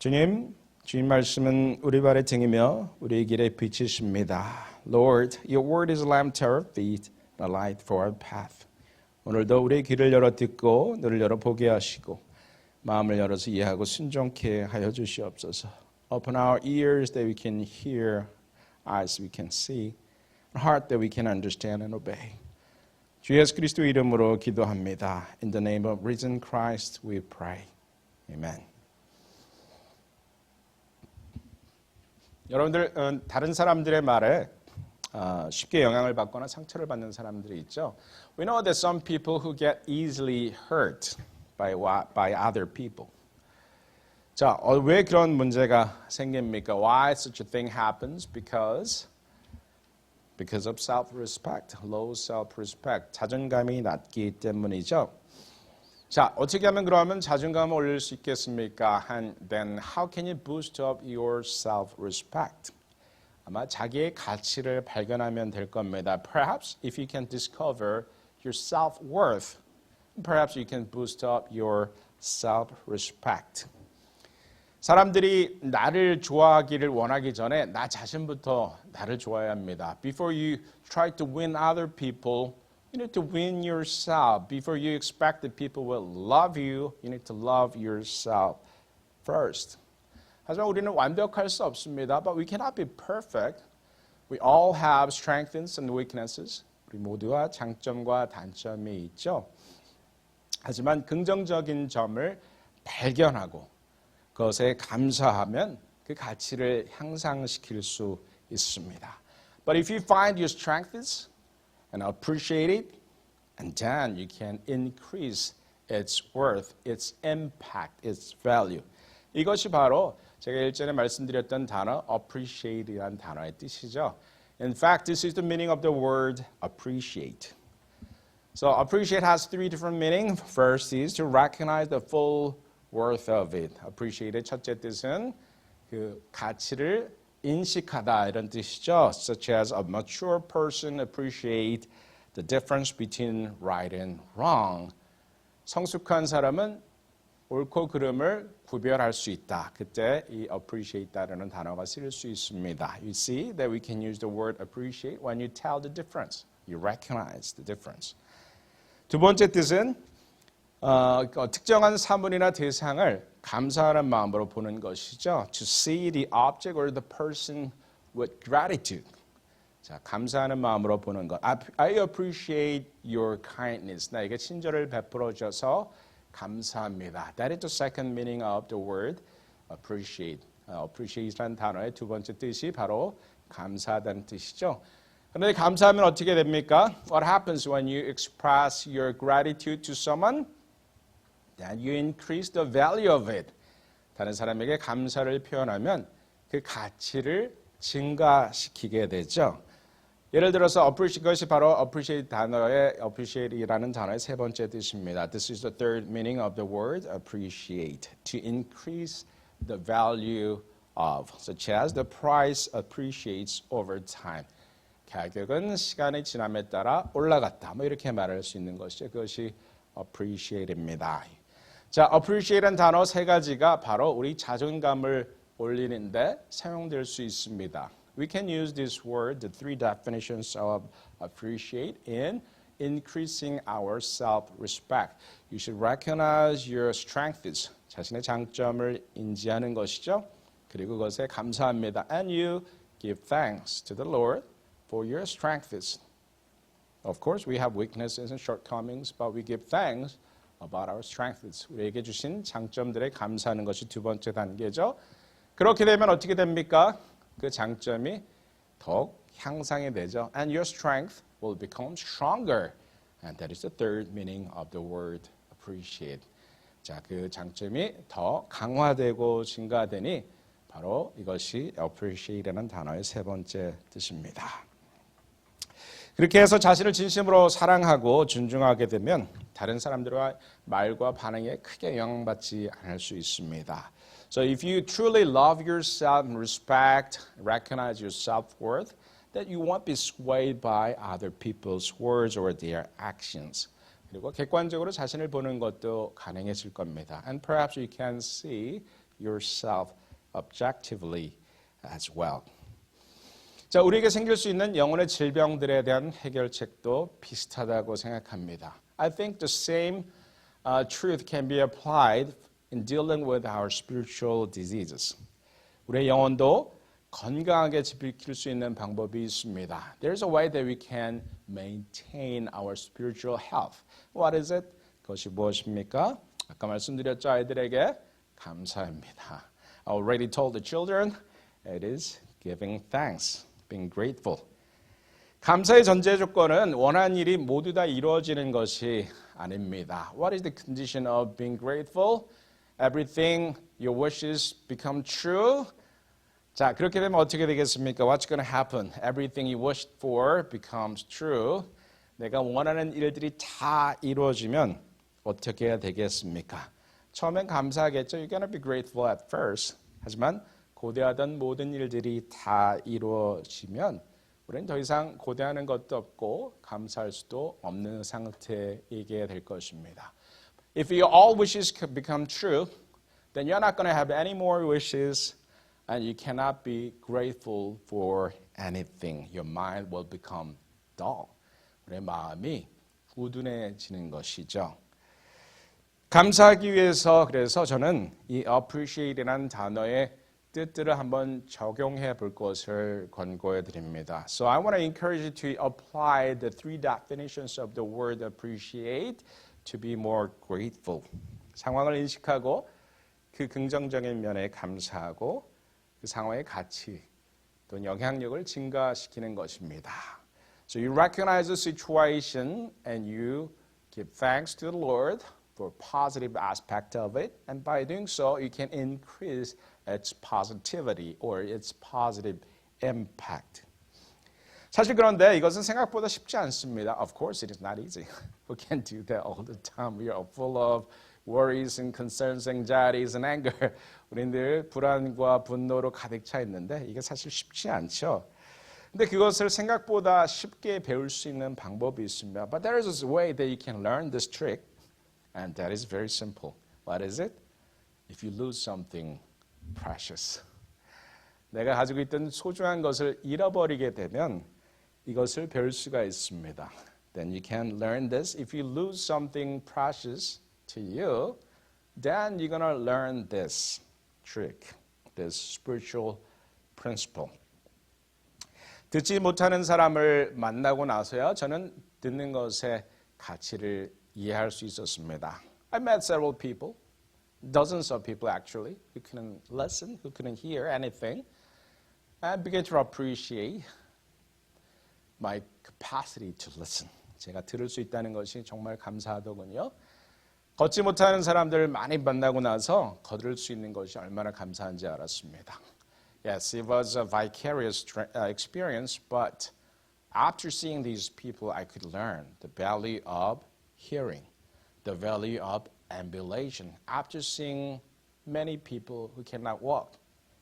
주님 말씀은 우리 발의 등이며 우리 길의 빛이십니다. Lord, your word is a lamp to our feet, and a light for our path. 오늘도 우리의 귀를 열어 듣고 눈을 열어 보게 하시고 마음을 열어서 이해하고 순종케 하여 주시옵소서. Open our ears that we can hear, eyes we can see, and heart that we can understand and obey. 주 예수 그리스도 이름으로 기도합니다. In the name of risen Christ we pray. Amen. 여러분들 다른 사람들의 말에 쉽게 영향을 받거나 상처를 받는 사람들이 있죠. We know that some people who get easily hurt by other people. 자, 왜 그런 문제가 생깁니까? Why such a thing happens? Because of self-respect, low self-respect, 자존감이 낮기 때문이죠. 자, 어떻게 하면 그러면 자존감을 올릴 수 있겠습니까? And then how can you boost up your self-respect? 아마 자기의 가치를 발견하면 될 겁니다. Perhaps if you can discover your self-worth, perhaps you can boost up your self-respect. 사람들이 나를 좋아하기를 원하기 전에 나 자신부터 나를 좋아해야 합니다. Before you try to win other people, you need to win yourself. Before you expect that people will love you, you need to love yourself first. 하지만 우리는 완벽할 수 없습니다. But we cannot be perfect. We all have strengths and weaknesses. 우리 모두가 장점과 단점이 있죠. 하지만 긍정적인 점을 발견하고 그것에 감사하면 그 가치를 향상시킬 수 있습니다. But if you find your strengths and appreciate it, and then you can increase its worth, its impact, its value. 이것이 바로 제가 일전에 말씀드렸던 단어 appreciate이라는 단어의 뜻이죠. In fact, this is the meaning of the word appreciate. So appreciate has three different meanings. First is to recognize the full worth of it. appreciate의 첫째 뜻은 그 가치를 인식하다 이런 뜻이죠. Such as a mature person appreciate the difference between right and wrong. 성숙한 사람은 옳고 그름을 구별할 수 있다. 그때 이 appreciate라는 단어가 쓰일 수 있습니다. You see that we can use the word appreciate when you tell the difference. You recognize the difference. 두 번째 뜻은 특정한 사물이나 대상을 감사하는 마음으로 보는 것이죠. To see the object or the person with gratitude. 자, 감사하는 마음으로 보는 것. I appreciate your kindness. 나에게 친절을 베풀어 줘서 감사합니다. That is the second meaning of the word appreciate. appreciate라는 단어의 두 번째 뜻이 바로 감사하다는 뜻이죠. 그런데 감사하면 어떻게 됩니까? What happens when you express your gratitude to someone? Then you increase the value of it. 다른 사람에게 감사를 표현하면 그 가치를 증가시키게 되죠. 예를 들어서 appreciate 것이 바로 appreciate 단어의 appreciate이라는 단어의 세 번째 뜻입니다. This is the third meaning of the word appreciate. To increase the value of, such as the price appreciates over time. 가격은 시간이 지남에 따라 올라갔다. 뭐 이렇게 말할 수 있는 것이죠. 그것이 appreciate입니다. 자, appreciate라는 단어 세 가지가 바로 우리 자존감을 올리는데 사용될 수 있습니다. We can use this word, the three definitions of appreciate, in increasing our self-respect. You should recognize your strengths, 자신의 장점을 인지하는 것이죠. 그리고 그것에 감사합니다. And you give thanks to the Lord for your strengths. Of course, we have weaknesses and shortcomings, but we give thanks about our strengths. 우리에게 주신 장점들에 감사하는 것이 두 번째 단계죠. 그렇게 되면 어떻게 됩니까? 그 장점이 더욱 향상이 되죠. And your strength will become stronger. And that is the third meaning of the word appreciate. 자, 그 장점이 더 강화되고 증가되니 바로 이것이 appreciate라는 단어의 세 번째 뜻입니다. 그렇게 해서 자신을 진심으로 사랑하고 존중하게 되면 다른 사람들과 말과 반응에 크게 영향받지 않을 수 있습니다. So if you truly love yourself and respect, recognize your self-worth, that you won't be swayed by other people's words or their actions. 그리고 객관적으로 자신을 보는 것도 가능해질 겁니다. And perhaps you can see yourself objectively as well. 자, 우리에게 생길 수 있는 영혼의 질병들에 대한 해결책도 비슷하다고 생각합니다. I think the same truth can be applied in dealing with our spiritual diseases. 우리의 영혼도 건강하게 지킬 수 있는 방법이 있습니다. There's a way that we can maintain our spiritual health. What is it? 그것이 무엇입니까? 아까 말씀드렸죠. 아이들에게 감사합니다. I already told the children, it is giving thanks, being grateful. 감사의 전제 조건은 원하는 일이 모두 다 이루어지는 것이 아닙니다. What is the condition of being grateful? Everything, your wishes become true. 자, 그렇게 되면 어떻게 되겠습니까? What's going to happen? Everything you wished for becomes true. 내가 원하는 일들이 다 이루어지면 어떻게 해야 되겠습니까? 처음엔 감사하겠죠. You're going to be grateful at first. 하지만 고대하던 모든 일들이 다 이루어지면 우리는 더 이상 고대하는 것도 없고 감사할 수도 없는 상태이게 될 것입니다. If your all wishes become true, then you're not going to have any more wishes and you cannot be grateful for anything. Your mind will become dull. 우리의 마음이 우둔해지는 것이죠. 감사하기 위해서 그래서 저는 이 appreciate이라는 단어의 뜻들을 한번 적용해 볼 것을 권고해 드립니다. So I want to encourage you to apply the three definitions of the word appreciate to be more grateful. 상황을 인식하고 그 긍정적인 면에 감사하고 그 상황의 가치 또는 영향력을 증가시키는 것입니다. So you recognize the situation and you give thanks to the Lord for positive aspect of it, and by doing so, you can increase its positivity or its positive impact. 사실 그런데 이것은 생각보다 쉽지 않습니다. Of course, it is not easy. We can't do that all the time. We are full of worries and concerns, anxieties and anger. 우리들 불안과 분노로 가득 차 있는데 이게 사실 쉽지 않죠. 근데 그것을 생각보다 쉽게 배울 수 있는 방법이 있습니다. But there is a way that you can learn this trick, and that is very simple. What is it? If you lose something precious. 내가 가지고 있던 소중한 것을 잃어버리게 되면 이것을 배울 수가 있습니다. Then you can learn this. If you lose something precious to you, then you're going to learn this trick, this spiritual principle. 듣지 못하는 사람을 만나고 나서야 저는 듣는 것의 가치를 이해할 수 있었습니다. I met several people, dozens of people actually, who couldn't listen, who couldn't hear anything. I began to appreciate my capacity to listen. 제가 들을 수 있다는 것이 정말 감사하더군요. 걷지 못하는 사람들을 많이 만나고 나서 걸을 수 있는 것이 얼마나 감사한지 알았습니다. Yes, it was a vicarious experience, but after seeing these people, I could learn the value of hearing, the value of ambulation. After seeing many people who cannot walk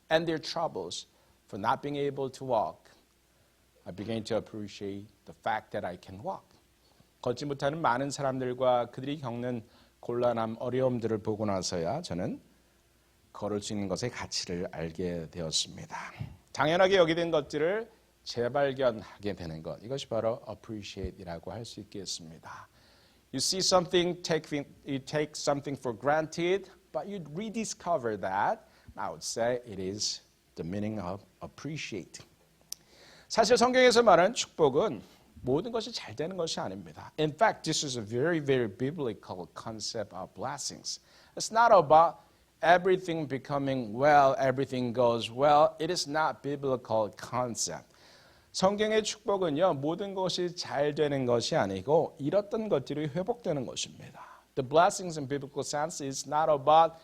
and their troubles for not being able to walk, I began to appreciate the fact that I can walk. 걷지 못하는 많은 사람들과 그들이 겪는 곤란함, 어려움들을 보고 나서야 저는 걸을 수 있는 것의 가치를 알게 되었습니다. 당연하게 여기던 것들을 재발견하게 되는 것, 이것이 바로 appreciate이라고 할 수 있겠습니다. You see something, you take something for granted, but you rediscover that. I would say it is the meaning of appreciate. 사실 성경에서 말하는 축복은 모든 것이 잘 되는 것이 아닙니다. In fact, this is a very, very biblical concept of blessings. It's not about everything becoming well, everything goes well. It is not biblical concept. 성경의 축복은요, 모든 것이 잘 되는 것이 아니고 잃었던 것들이 회복되는 것입니다. The blessings in biblical sense is not about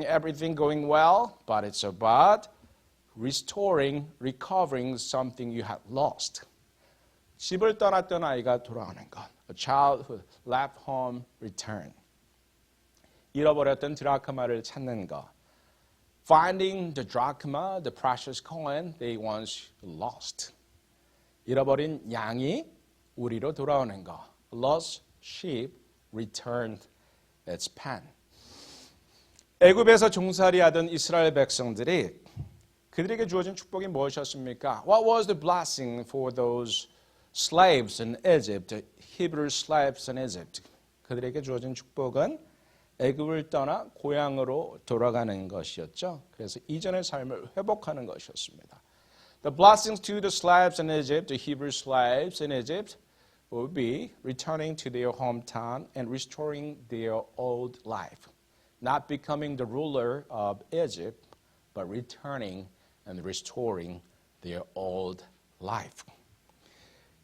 everything going well, but it's about restoring, recovering something you had lost. 집을 떠났던 아이가 돌아오는 것. A child who left home returned. 잃어버렸던 드라크마를 찾는 것. Finding the drachma, the precious coin they once lost. 잃어버린 양이 우리로 돌아오는 것. A lost sheep returned its pen. 애굽에서 종살이하던 이스라엘 백성들이 그들에게 주어진 축복이 무엇이었습니까? What was the blessing for those slaves in Egypt, the Hebrew slaves in Egypt? 그들에게 주어진 축복은 애굽을 떠나 고향으로 돌아가는 것이었죠. 그래서 이전의 삶을 회복하는 것이었습니다. The blessings to the slaves in Egypt, the Hebrew slaves in Egypt, would be returning to their hometown and restoring their old life. Not becoming the ruler of Egypt, but returning and restoring their old life.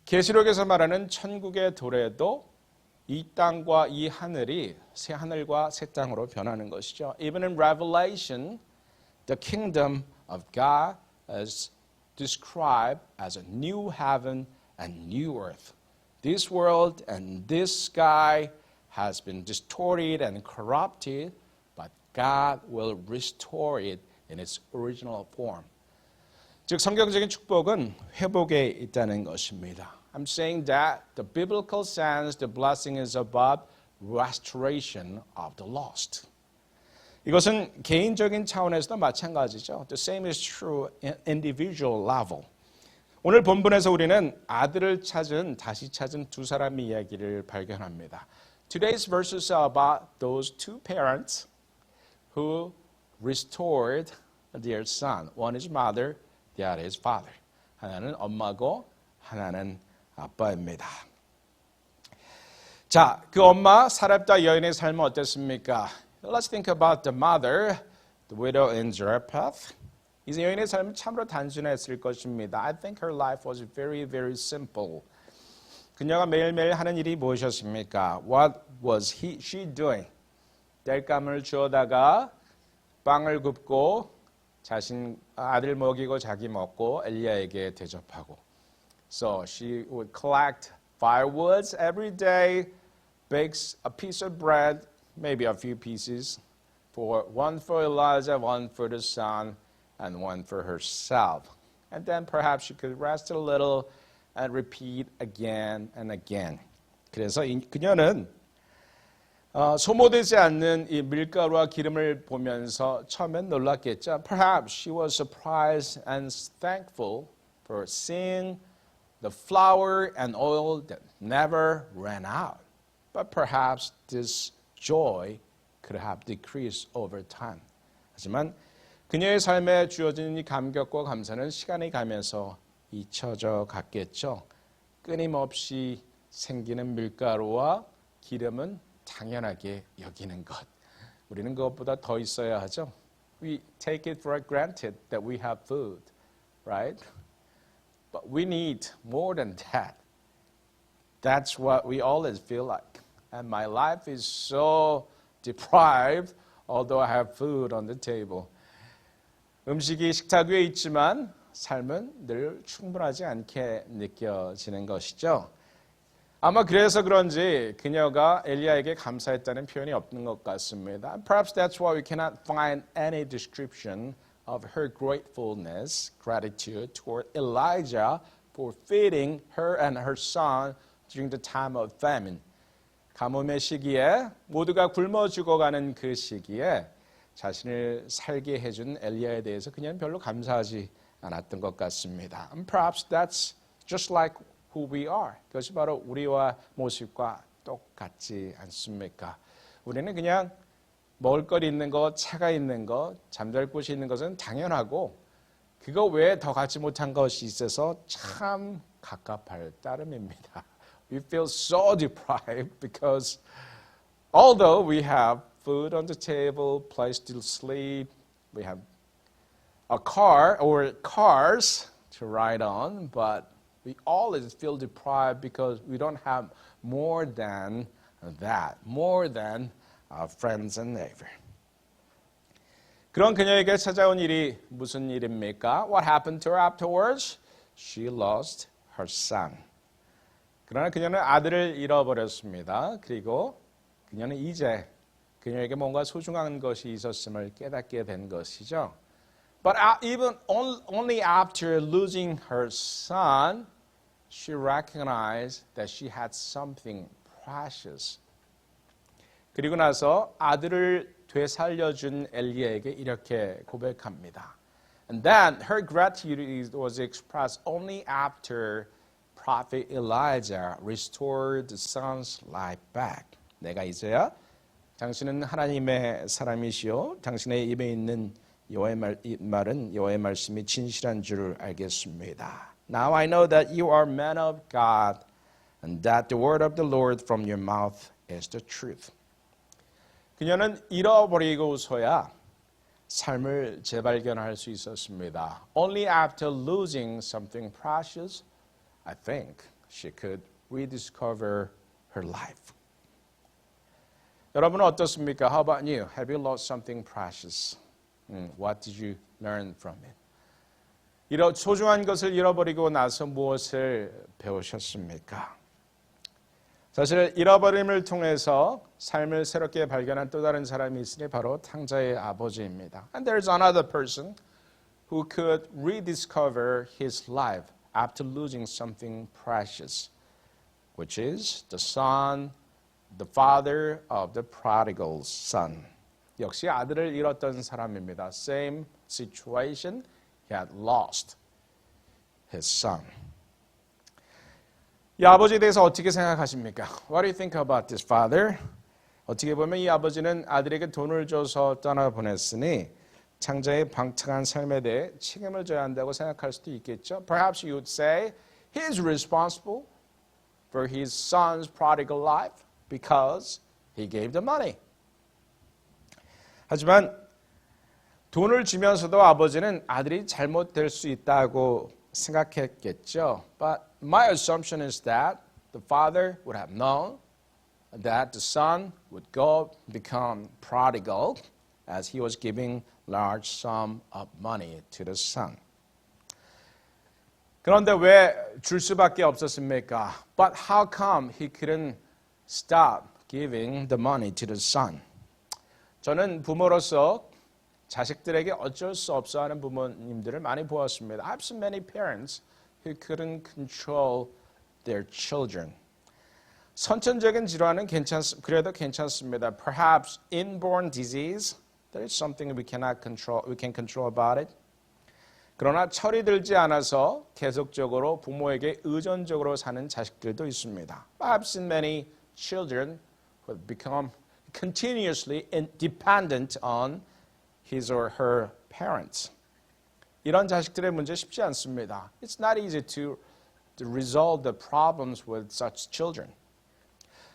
계시록에서 말하는 천국의 도래도 이 땅과 이 하늘이 새 하늘과 새 땅으로 변하는 것이죠. Even in Revelation, the kingdom of God is described as a new heaven and new earth. This world and this sky has been distorted and corrupted, but God will restore it in its original form. 즉 성경적인 축복은 회복에 있다는 것입니다. I'm saying that the biblical sense, the blessing is about restoration of the lost. 이것은 개인적인 차원에서도 마찬가지죠. The same is true in individual level. 오늘 본문에서 우리는 아들을 다시 찾은 두 사람의 이야기를 발견합니다. Today's verses are about those two parents who restored their son. One is mother, the other is father. 하나는 엄마고 하나는 아빠입니다. 자, 그 엄마 사렙다 여인의 삶은 어땠습니까? Let's think about the mother, the widow in Zarephath. 이 여인의 삶은 참으로 단순했을 것입니다. I think her life was very, very simple. 그녀가 매일매일 하는 일이 무엇이었습니까? What was she doing? 땔감을 주워다가 빵을 굽고 자신 아들 먹이고 자기 먹고 엘리야에게 대접하고. So she would collect firewoods every day, bakes a piece of bread, maybe a few pieces, one for Elijah, one for the son, and one for herself. And then perhaps she could rest a little and repeat again and again. 그래서 그녀는 소모되지 않는 이 밀가루와 기름을 보면서 처음엔 놀랐겠죠. Perhaps she was surprised and thankful for seeing the flour and oil that never ran out. But perhaps this joy could have decreased over time. 하지만 그녀의 삶에 주어진 이 감격과 감사는 시간이 가면서 잊혀져 갔겠죠. 끊임없이 생기는 밀가루와 기름은 당연하게 여기는 것. 우리는 그것보다 더 있어야 하죠. We take it for granted that we have food, right? But we need more than that. That's what we always feel like. And my life is so deprived, although I have food on the table. 음식이 식탁 위에 있지만 삶은 늘 충분하지 않게 느껴지는 것이죠. 아마 그래서 그런지 그녀가 엘리야에게 감사했다는 표현이 없는 것 같습니다. Perhaps that's why we cannot find any description of her gratitude toward Elijah for feeding her and her son during the time of famine. 가뭄의 시기에 모두가 굶어 죽어가는 그 시기에 자신을 살게 해준 엘리야에 대해서 그녀는 별로 감사하지 않았던 것 같습니다. And perhaps that's just like who we are. 그것이 바로 우리와 모습과 똑같지 않습니까? 우리는 그냥 먹을거리 있는 것, 차가 있는 것, 잠잘 곳이 있는 것은 당연하고 그거 외에 더 갖지 못한 것이 있어서 참 갑갑할 따름입니다. We feel so deprived because although we have food on the table, place to sleep, we have a car or cars to ride on, but we always feel deprived because we don't have more than that, more than our friends and neighbor. 그런 그녀에게 찾아온 일이 무슨 일입니까? What happened to her afterwards? She lost her son. 그러나 그녀는 아들을 잃어버렸습니다. 그리고 그녀는 이제 그녀에게 뭔가 소중한 것이 있었음을 깨닫게 된 것이죠. But even only after losing her son, she recognized that she had something precious. 그리고 나서 아들을 되살려준 엘리야에게 이렇게 고백합니다. And then her gratitude was expressed only after Prophet Elijah restored the son's life back. 내가 이제야 당신은 하나님의 사람이시오. 당신의 입에 있는 여호와의 말은 여호와의 말씀이 진실한 줄을 알겠습니다. Now I know that you are man of God and that the word of the Lord from your mouth is the truth. 그녀는 잃어버리고서야 삶을 재발견할 수 있었습니다. Only after losing something precious, I think she could rediscover her life. 여러분은 어떻습니까? How about you? Have you lost something precious? What did you learn from it? 소중한 것을 잃어버리고 나서 무엇을 배우셨습니까? 사실 잃어버림을 통해서 삶을 새롭게 발견한 또 다른 사람이 있으니 바로 탕자의 아버지입니다. And there's another person who could rediscover his life after losing something precious, which is the son, the father of the prodigal son. 역시 아들을 잃었던 사람입니다. Same situation, he had lost his son. 이 아버지에 대해서 어떻게 생각하십니까? What do you think about this father? 어떻게 보면 이 아버지는 아들에게 돈을 줘서 떠나보냈으니 창자의 방탕한 삶에 대해 책임을 져야 한다고 생각할 수도 있겠죠. Perhaps you would say he is responsible for his son's prodigal life because he gave the money. 하지만 돈을 주면서도 아버지는 아들이 잘못될 수 있다고 생각했겠죠. But my assumption is that the father would have known that the son would go become prodigal as he was giving large sum of money to the son. 그런데 왜 줄 수밖에 없었습니까? But how come he couldn't stop giving the money to the son? 저는 부모로서 자식들에게 어쩔 수 없어 하는 부모님들을 많이 보았습니다. I've seen many parents who couldn't control their children. 선천적인 질환은 그래도 괜찮습니다. Perhaps inborn disease, there is something we can control about it. 그러나 철이 들지 않아서 계속적으로 부모에게 의존적으로 사는 자식들도 있습니다. I've seen many children who have become continuously dependent on his or her parents. 이런 자식들의 문제 쉽지 않습니다. It's not easy to resolve the problems with such children.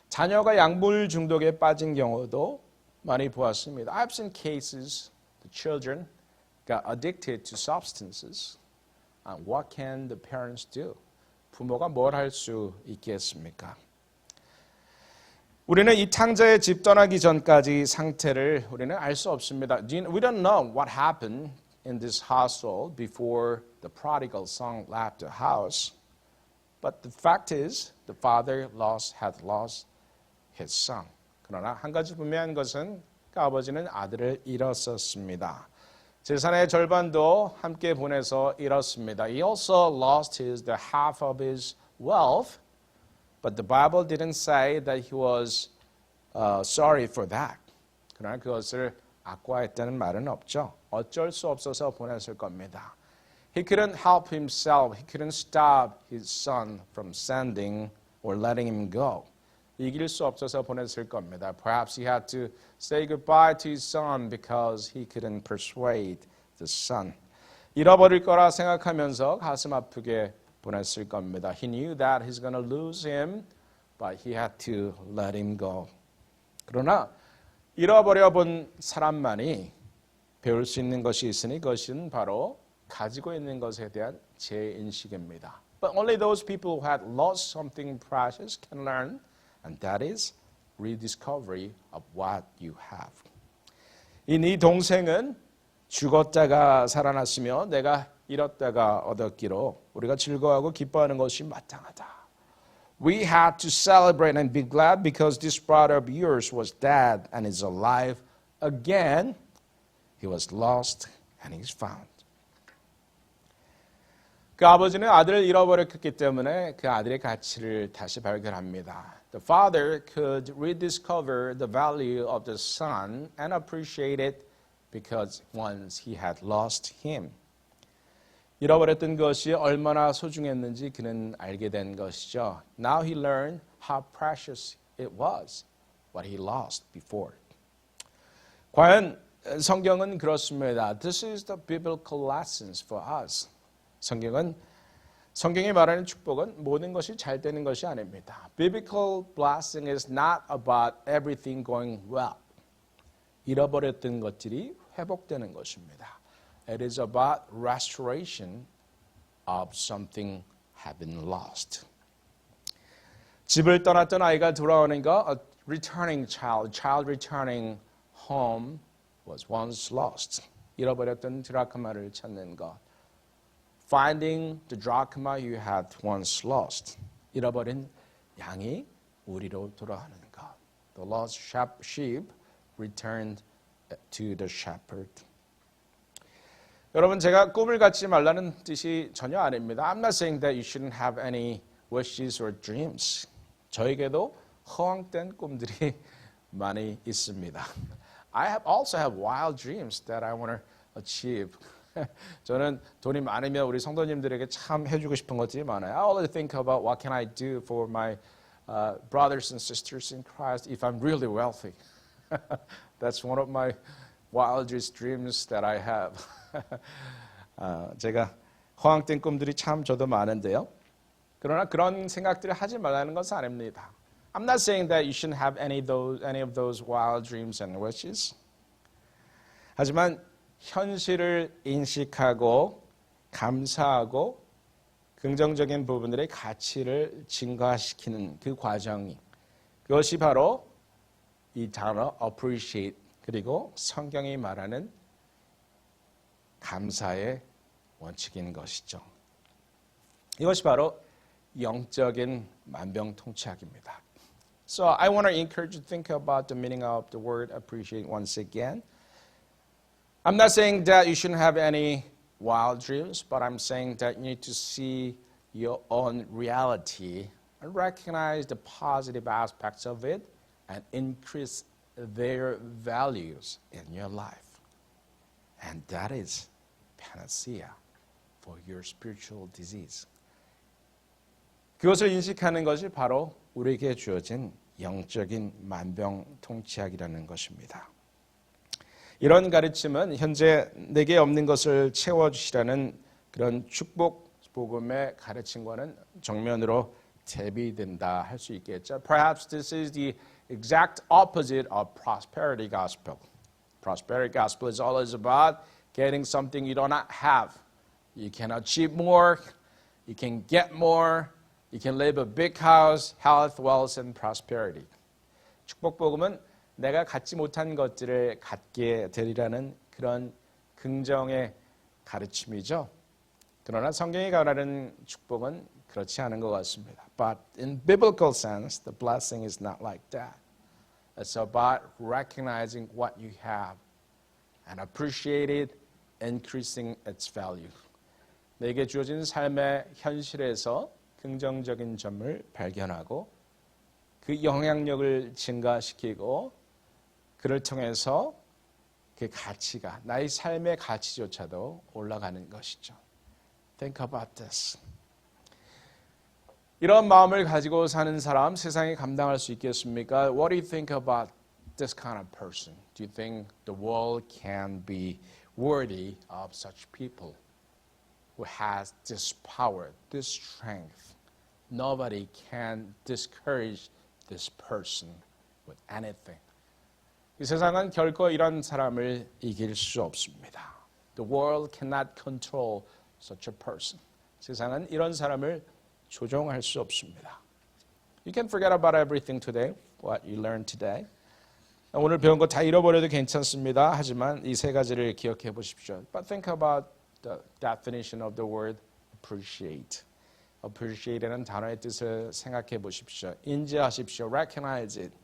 자녀가 약물 중독에 빠진 경우도 많이 보았습니다. I've seen cases the children got addicted to substances. And what can the parents do? 부모가 뭘 할 수 있겠습니까? 우리는 이 탕자의 집 떠나기 전까지 상태를 우리는 알 수 없습니다. We don't know what happened in this household before the prodigal son left the house. But the fact is, the father had lost his son. 그러나 한 가지 분명한 것은 그 아버지는 아들을 잃었었습니다. 재산의 절반도 함께 보내서 잃었습니다. He also lost the half of his wealth. But the Bible didn't say that he was sorry for that. 그러나 그것을 악과했다는 말은 없죠. 어쩔 수 없어서 보냈을 겁니다. He couldn't help himself. He couldn't stop his son from sending or letting him go. 이길 수 없어서 보냈을 겁니다. Perhaps he had to say goodbye to his son because he couldn't persuade the son. 잃어버릴 거라 생각하면서 가슴 아프게 보냈을 겁니다. He knew that he's going to lose him, but he had to let him go. 그러나 잃어버려 본 사람만이 배울 수 있는 것이 있으니 그것은 바로 가지고 있는 것에 대한 재인식입니다. But only those people who had lost something precious can learn, and that is rediscovery of what you have. 이 네 동생은 죽었다가 살아났으며 내가 잃었다가 얻었기로 우리가 즐거워하고 기뻐하는 것이 마땅하다. We had to celebrate and be glad because this brother of yours was dead and is alive again. He was lost and he's found. 그 아버지는 아들을 잃어버렸기 때문에 그 아들의 가치를 다시 발견합니다. The father could rediscover the value of the son and appreciate it because once he had lost him. 잃어버렸던 것이 얼마나 소중했는지 그는 알게 된 것이죠. Now he learned how precious it was, what he lost before. 과연 성경은 그렇습니다. This is the biblical lessons for us. 성경이 말하는 축복은 모든 것이 잘 되는 것이 아닙니다. Biblical blessing is not about everything going well. 잃어버렸던 것들이 회복되는 것입니다. It is about restoration of something had been lost. 집을 떠났던 아이가 돌아오는 것, a returning child returning home was once lost. 잃어버렸던 드라크마를 찾는 것. Finding the drachma you had once lost. 잃어버린 양이 우리로 돌아오는 것. The lost sheep returned to the shepherd. 여러분, 제가 꿈을 갖지 말라는 뜻이 전혀 아닙니다. I'm not saying that you shouldn't have any wishes or dreams. 저에게도 허황된 꿈들이 많이 있습니다. I also have wild dreams that I want to achieve. 저는 돈이 많으면 우리 성도님들에게 참 해주고 싶은 것들이 많아요. I always think about what can I do for my brothers and sisters in Christ if I'm really wealthy. That's one of my wildest dreams that I have. 제가 허황된 꿈들이 참 저도 많은데요. 그러나 그런 생각들을 하지 말라는 것은 아닙니다. I'm not saying that you shouldn't have any of those wild dreams and wishes. 하지만 현실을 인식하고 감사하고 긍정적인 부분들의 가치를 증가시키는 그 과정이 그것이 바로 이 단어 appreciate 그리고 성경이 말하는 감사의 원칙인 것이죠. 이것이 바로 영적인 만병통치약입니다. So I want to encourage you to think about the meaning of the word appreciate once again. I'm not saying that you shouldn't have any wild dreams, but I'm saying that you need to see your own reality and recognize the positive aspects of it and increase their values in your life. And that is panacea for your spiritual disease. 그것을 인식하는 것이 바로 우리에게 주어진 영적인 만병통치약이라는 것입니다. 이런 가르침은 현재 내게 없는 것을 채워주시라는 그런 축복 복음의 가르침과는 정면으로 대비된다 할 수 있겠죠. Perhaps this is the exact opposite of prosperity gospel. Prosperity gospel is always about getting something you do not have. You can achieve more, you can get more, you can live a big house, health, wealth, and prosperity. 축복 복음은 내가 갖지 못한 것들을 갖게 되리라는 그런 긍정의 가르침이죠. 그러나 성경이 가르치는 축복은 그렇지 않은 것 같습니다. But in biblical sense, the blessing is not like that. It's about recognizing what you have and appreciate it, increasing its value. 내게 주어진 삶의 현실에서 긍정적인 점을 발견하고 그 영향력을 증가시키고 그를 통해서 그 가치가 나의 삶의 가치조차도 올라가는 것이죠. Think about this. 이런 마음을 가지고 사는 사람 세상에 감당할 수 있겠습니까? What do you think about this kind of person? Do you think the world can be worthy of such people who has this power, this strength? Nobody can discourage this person with anything. 이 세상은 결코 이런 사람을 이길 수 없습니다. The world cannot control such a person. 세상은 이런 사람을 조종할 수 없습니다. You can forget about everything today, what you learned today. 오늘 배운 거 다 잃어버려도 괜찮습니다. 하지만 이 세 가지를 기억해 보십시오. But think about the definition of the word appreciate. appreciate라는 단어의 뜻을 생각해 보십시오. 인지하십시오. recognize it.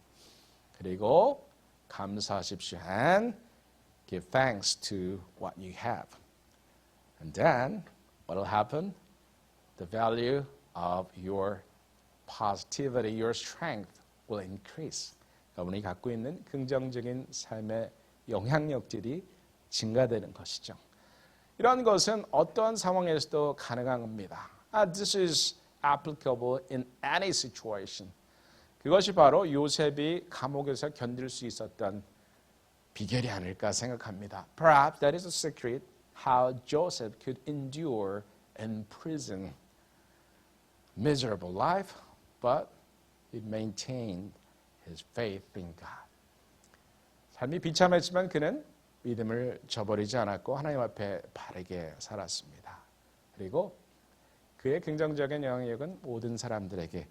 그리고 감사하십시오. and give thanks to what you have. And then what will happen? The value of your positivity, your strength will increase. 여러분이 갖고 있는 긍정적인 삶의 영향력들이 증가되는 것이죠. 이런 것은 어떤 상황에서도 가능한 겁니다. This is applicable in any situation. 그것이 바로 요셉이 감옥에서 견딜 수 있었던 비결이 아닐까 생각합니다. Perhaps that is a secret how Joseph could endure in prison. Miserable life, but he maintained his faith in God. 삶이 비참했지만 그는 믿음을 저버리지 않았고 하나님 앞에 바르게 살았습니다. 그리고 그의 긍정적인 영향력은 모든 사람들에게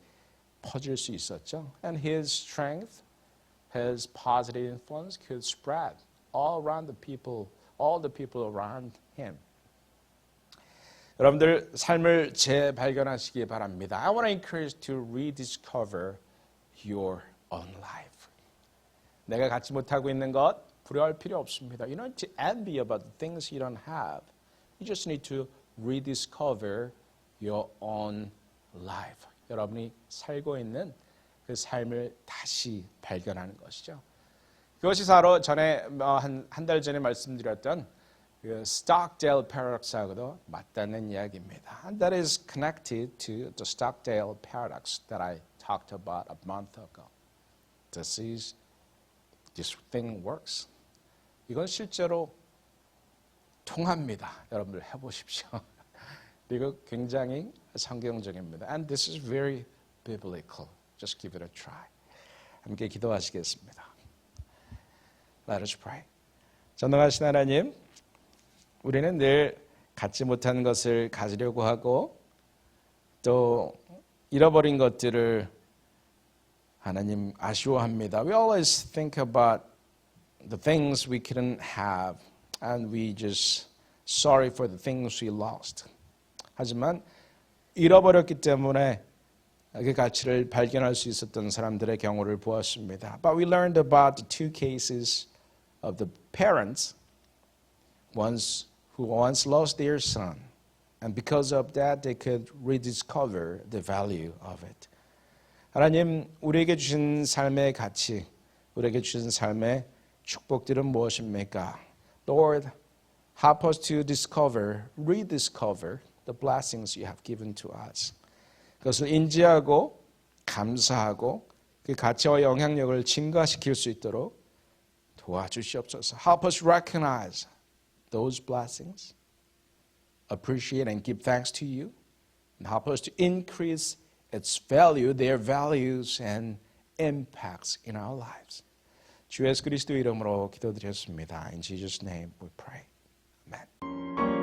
퍼질 수 있었죠. And his strength, his positive influence could spread all around the people, all the people around him. 여러분들 삶을 재발견하시기 바랍니다. I want to encourage you to rediscover your own life. 내가 갖지 못하고 있는 것 부러워할 필요 없습니다. You don't need to envy about the things you don't have. You just need to rediscover your own life. 여러분이 살고 있는 그 삶을 다시 발견하는 것이죠. 그것이 바로 전에 한 달 전에 말씀드렸던 그 Stockdale paradox하고도 맞닿는 이야기입니다. And that is connected to the Stockdale paradox that I talked about a month ago. This thing works. 이건 실제로 통합니다. 여러분들 해보십시오. 그리고 굉장히 성경적입니다. And this is very biblical. Just give it a try. 함께 기도하시겠습니다. Let us pray. 전능하신 하나님, 우리는 늘 갖지 못한 것을 가지려고 하고 또 잃어버린 것들을 하나님 아쉬워합니다. We always think about the things we couldn't have and we just sorry for the things we lost. 하지만 잃어버렸기 때문에 그 가치를 발견할 수 있었던 사람들의 경우를 보았습니다. But we learned about the two cases of the parents who once lost their son. And because of that, they could rediscover the value of it. 하나님, 우리에게 주신 삶의 가치, 우리에게 주신 삶의 축복들은 무엇입니까? Lord, help us to rediscover the blessings you have given to us. 그것을 인지하고 감사하고 그 가치와 영향력을 증가시킬 수 있도록 도와주시옵소서. Help us recognize those blessings, appreciate and give thanks to you, and help us to increase its value, their values and impacts in our lives. 주 예수 그리스도 이름으로 기도드렸습니다. In Jesus' name we pray. Amen.